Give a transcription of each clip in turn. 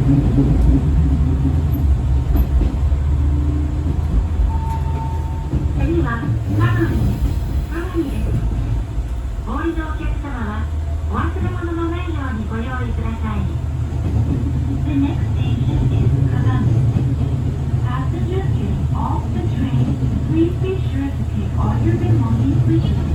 次は相模です。お降りのお客様はお忘れ物のないようにご用意ください。The next station is Kagami. Passengers getting off the train, please be sure to take all your belongings with you.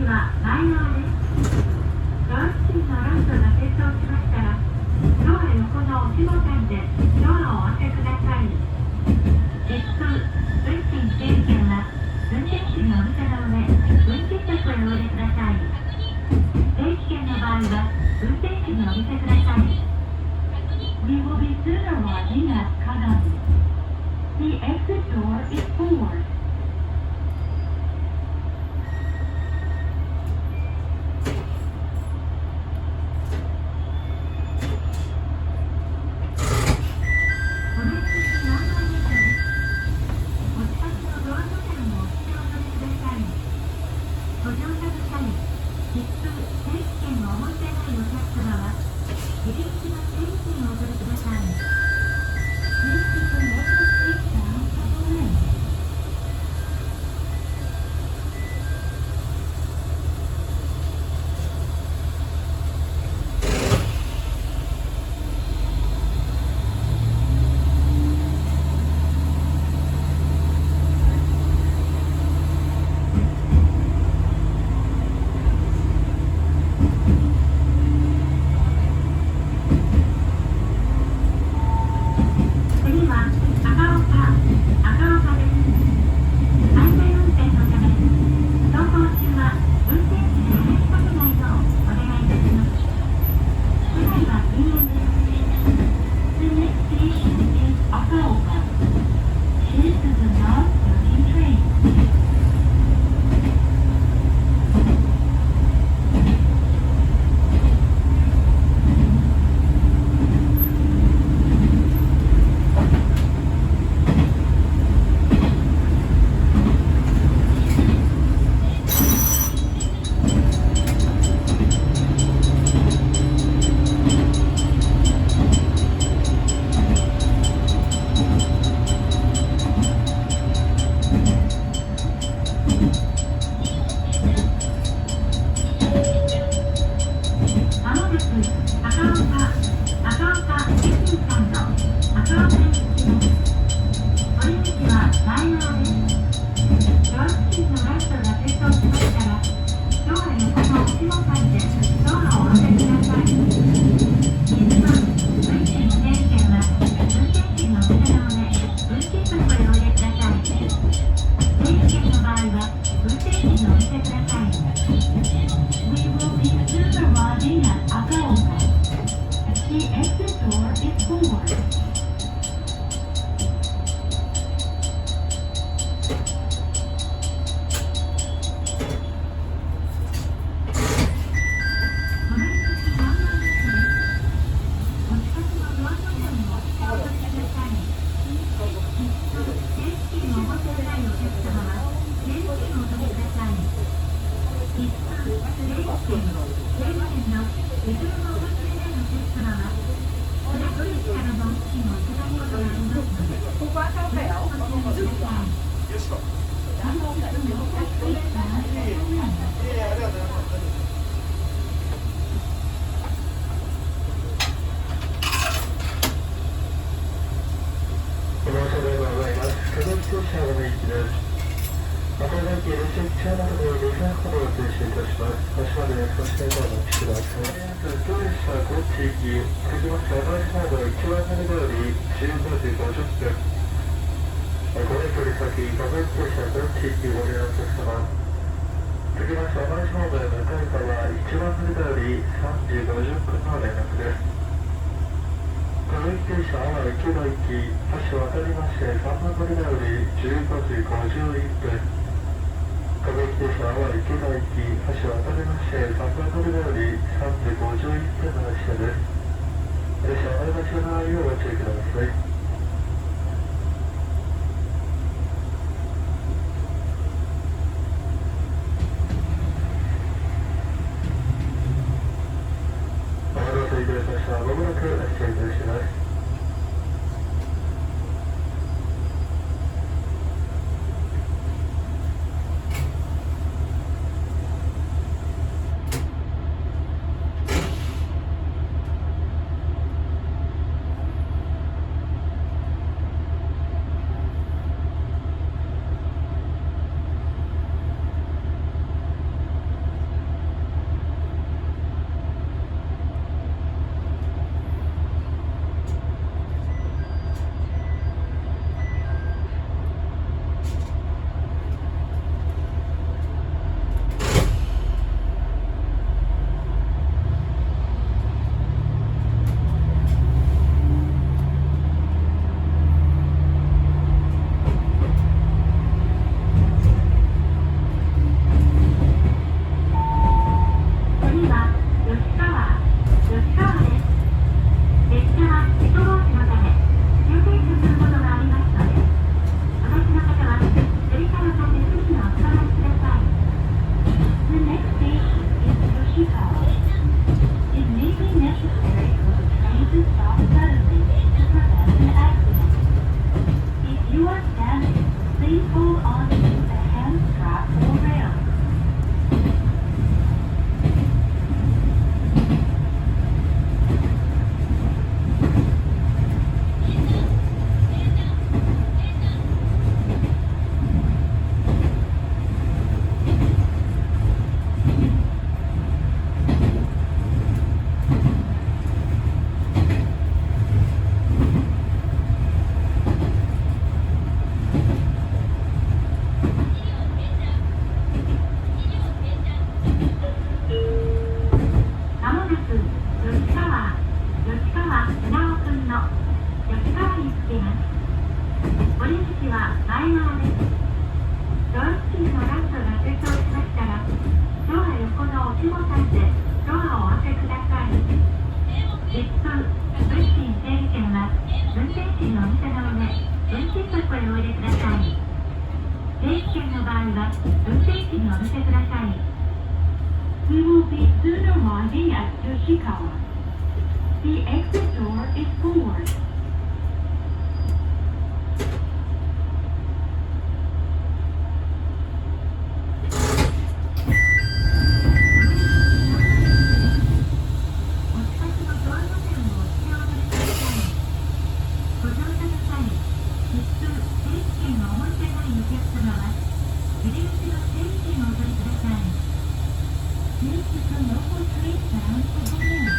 はます。橋まで少し程度お待ちください。当列車この地域、続きまして山梨モード1番乗り通り15時50分。ご連距離先、画面停車この地域ご利用のお客様。続きまして山梨モードへ向かい側1番乗り通り3時50分の連絡です。各駅停車は池の駅、橋を渡りまして3番乗り通り15時51分。各駅停車は池の駅、橋を渡りまして3番乗り通り3時51分の列車です。列車はお乗り間違いのないようご注意ください。お待たせいたしました。まもなく発車いたします。次は吉川です。列車は人同士のため急停車することがありますので、お立ちの方はデリカの手席にお座りください。The next station is Yoshikawa. It may be necessary for the train to stop suddenly to prevent an accident. If you are standing, please hold on to the hand strap or rail. まもなく吉川船尾くんの吉川に着きます。お出口は前側です。ドア付近のランプが点灯しましたら、ドア横の押しボタンでドアをお開けください。切符、運賃整理券は運転士のお店の上、運賃箱へお入れください。整理券の場合は運転士にお見せください。We will be soon arriving at Yoshikawa. The exit door is forward. お近くのドアボタンを押してお乗りください。ご乗車の際、切符、整理券をお持ちでないお客様は、入り口の整理券をお取りください。This is the local train bound for Berlin.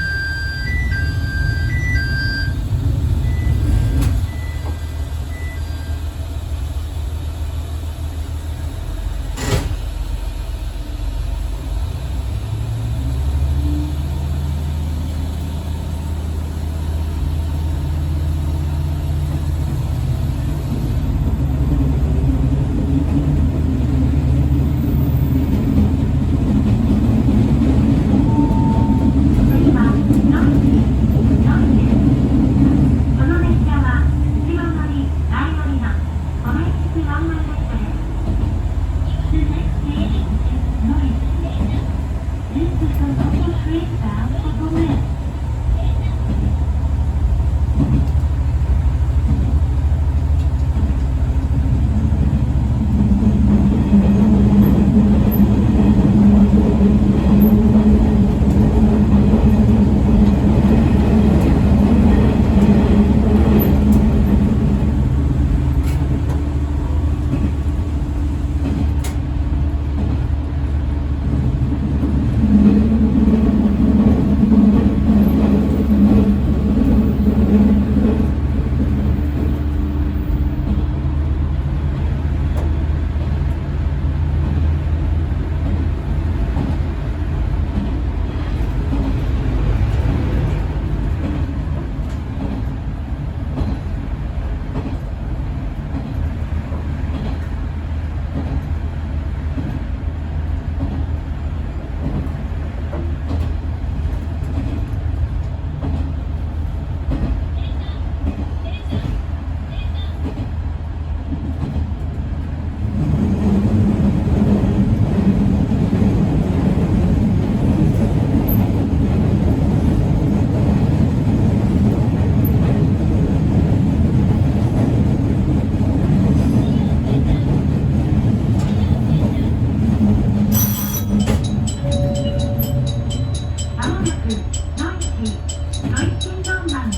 まもなくノイチンドンマンの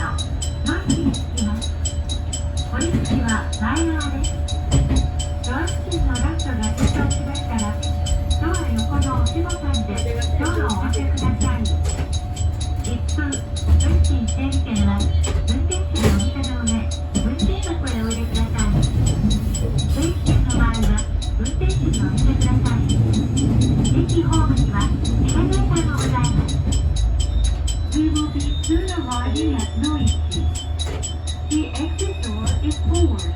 ノイチに着きます。降り口は前側です。ドア付近のラットが点灯しましたら、ドア横の押しボタンでドアを押してください。一風運賃整理券は運転手のお店の上、運転箱へお入れください。整理券の場合は運転手にお見せください。駅ホームにはエレベーターもございます。We will be soon arriving at Noichi. The exit door is forward.「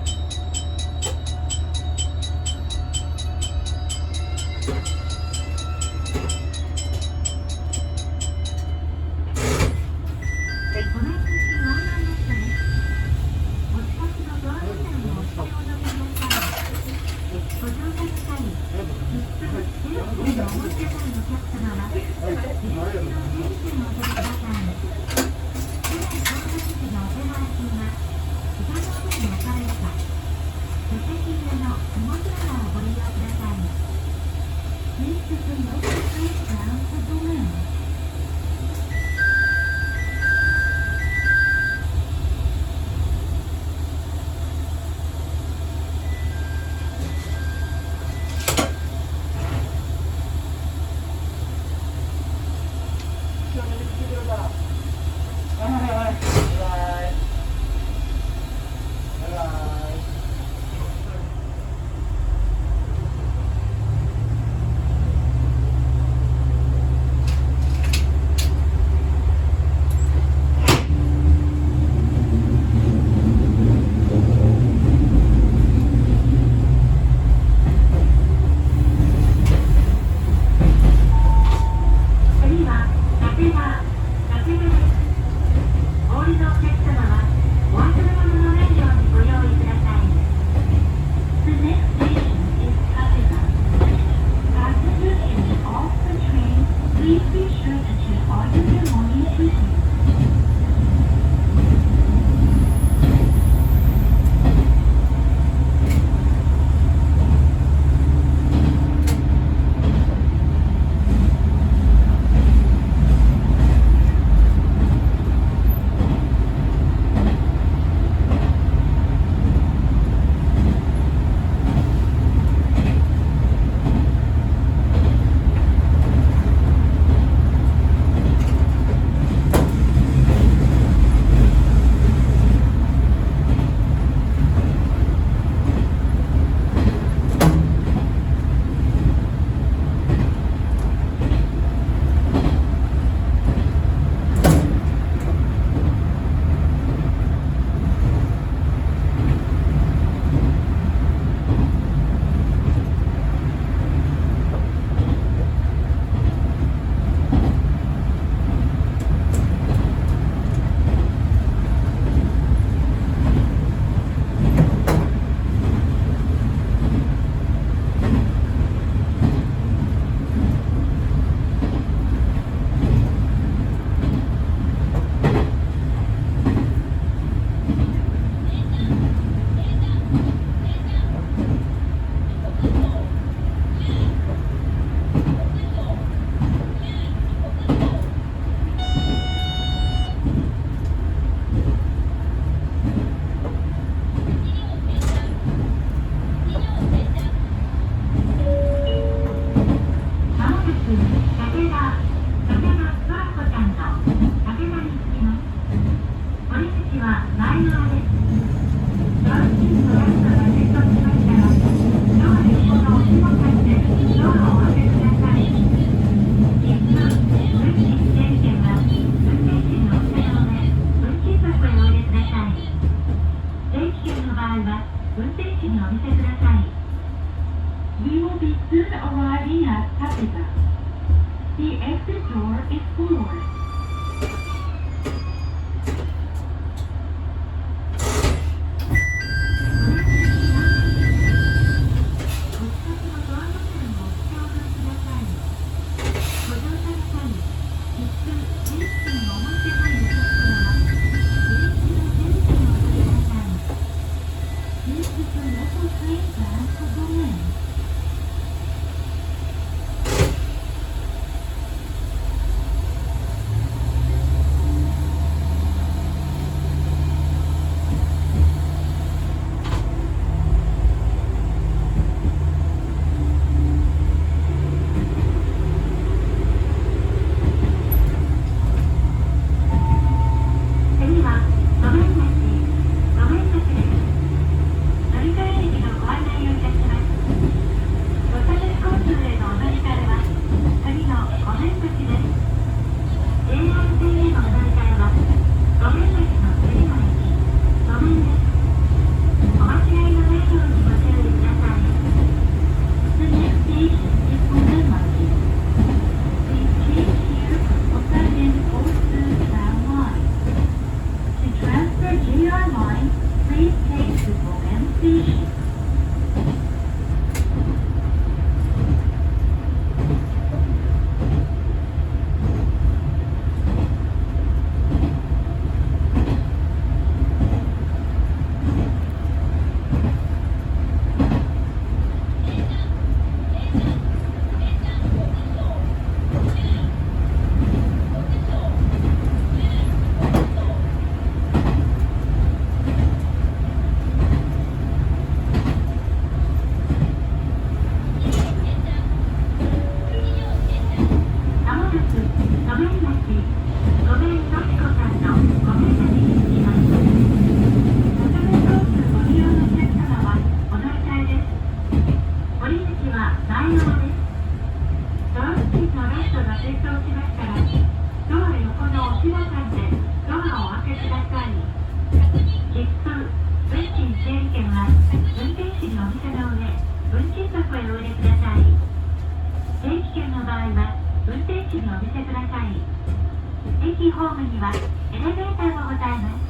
駅ホームにはエレベーターがございます。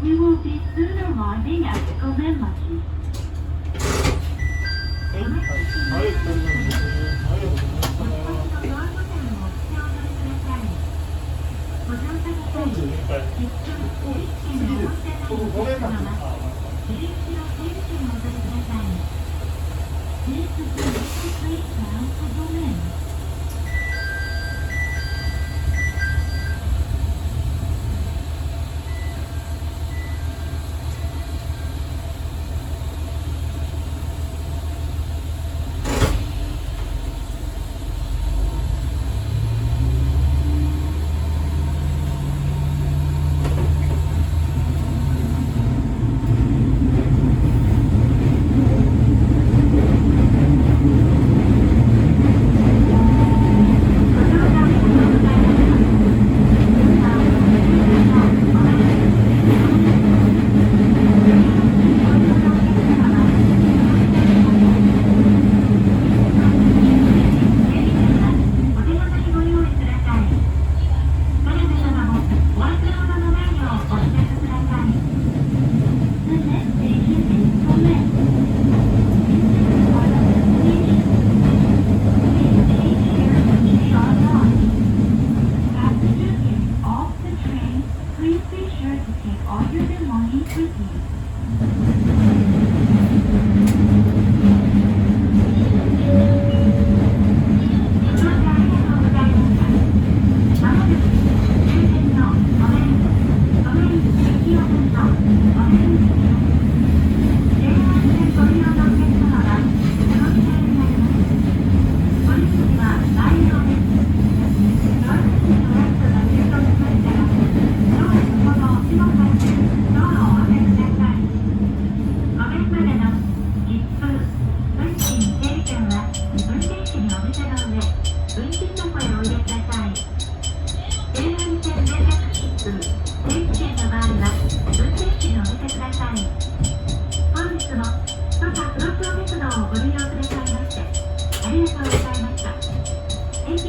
We will be soon arriving at 御免町。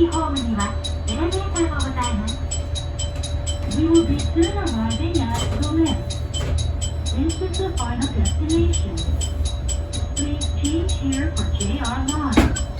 駅ホームにはエレベーターがございます。We will be soon arriving at Berlin. This is the final destination. Please change here for JR Line.